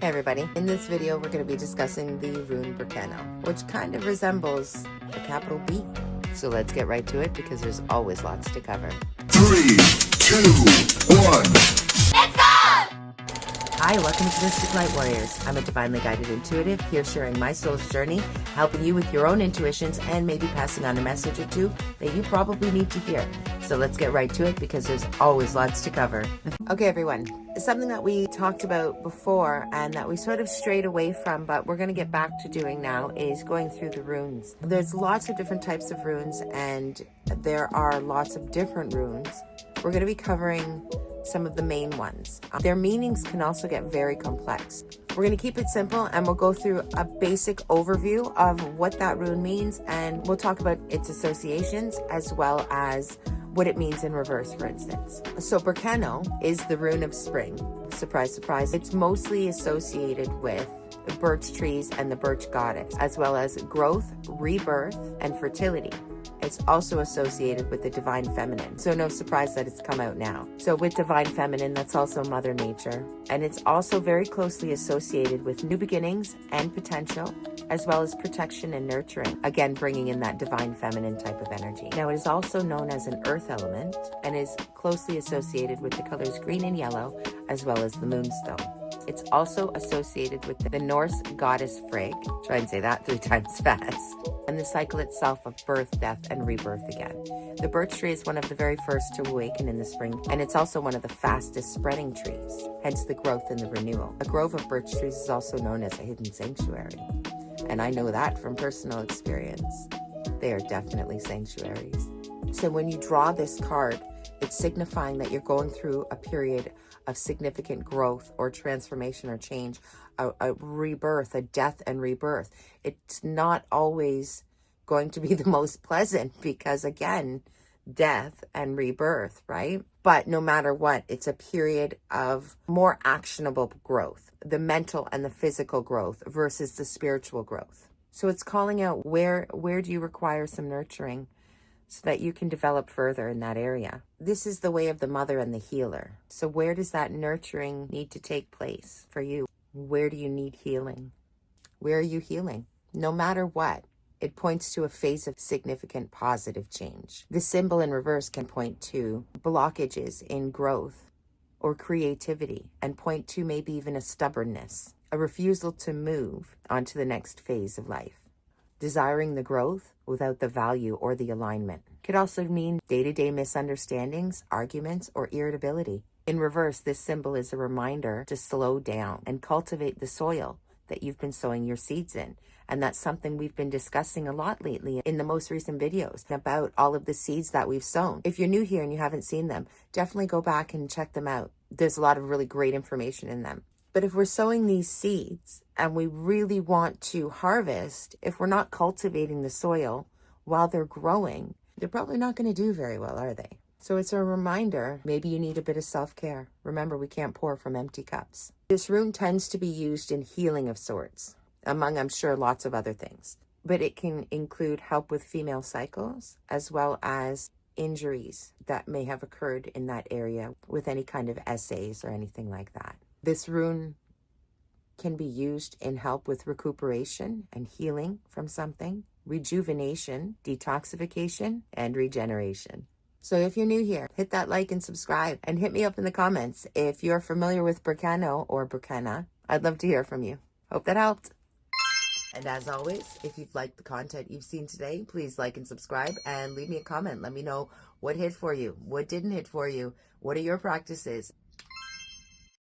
Hey everybody, in this video we're going to be discussing the rune Berkano, which kind of resembles a capital B. So let's get right to it because there's always lots to cover. 3, 2, 1. Let's go! Hi, welcome to Mystic Light Warriors. I'm a divinely guided intuitive here sharing my soul's journey, helping you with your own intuitions and maybe passing on a message or two that you probably need to hear. So let's get right to it because there's always lots to cover. Okay everyone, something that we talked about before and that we sort of strayed away from, but we're going to get back to doing now, is going through the runes. There's lots of different types of runes and there are lots of different runes. We're going to be covering some of the main ones. Their meanings can also get very complex. We're going to keep it simple and we'll go through a basic overview of what that rune means, and we'll talk about its associations as well as what it means in reverse, for instance. So Berkano is the Rune of Spring. Surprise, surprise. It's mostly associated with the birch trees and the birch goddess, as well as growth, rebirth, and fertility. It's also associated with the divine feminine. So no surprise that it's come out now. So with divine feminine, that's also Mother Nature. And it's also very closely associated with new beginnings and potential, as well as protection and nurturing. Again, bringing in that divine feminine type of energy. Now, it is also known as an earth element and is closely associated with the colors green and yellow, as well as the moonstone. It's also associated with the Norse goddess Frigg. Try and say that 3 times fast. And the cycle itself of birth, death, and rebirth again. The birch tree is one of the very first to awaken in the spring, and it's also one of the fastest spreading trees, hence the growth and the renewal. A grove of birch trees is also known as a hidden sanctuary. And I know that from personal experience. They are definitely sanctuaries. So when you draw this card, it's signifying that you're going through a period of significant growth or transformation or change, a rebirth, a death and rebirth. It's not always going to be the most pleasant because, again, death and rebirth, right? But no matter what, it's a period of more actionable growth, the mental and the physical growth versus the spiritual growth. So it's calling out where do you require some nurturing so that you can develop further in that area. This is the way of the mother and the healer. So where does that nurturing need to take place for you? Where do you need healing? Where are you healing? No matter what, it points to a phase of significant positive change. The symbol in reverse can point to blockages in growth or creativity and point to maybe even a stubbornness, a refusal to move onto the next phase of life. Desiring the growth without the value or the alignment. Could also mean day-to-day misunderstandings, arguments, or irritability. In reverse, this symbol is a reminder to slow down and cultivate the soil that you've been sowing your seeds in. And that's something we've been discussing a lot lately in the most recent videos about all of the seeds that we've sown. If you're new here and you haven't seen them, definitely go back and check them out. There's a lot of really great information in them. But if we're sowing these seeds and we really want to harvest, if we're not cultivating the soil while they're growing, they're probably not going to do very well, are they? So it's a reminder, maybe you need a bit of self-care. Remember, we can't pour from empty cups. This rune tends to be used in healing of sorts, among, I'm sure, lots of other things. But it can include help with female cycles, as well as injuries that may have occurred in that area with any kind of essays or anything like that. This rune can be used in help with recuperation and healing from something, rejuvenation, detoxification, and regeneration. So if you're new here, hit that like and subscribe and hit me up in the comments if you're familiar with Berkano or Berkana. I'd love to hear from you. Hope that helped. And as always, if you've liked the content you've seen today, please like and subscribe and leave me a comment. Let me know what hit for you, what didn't hit for you, what are your practices.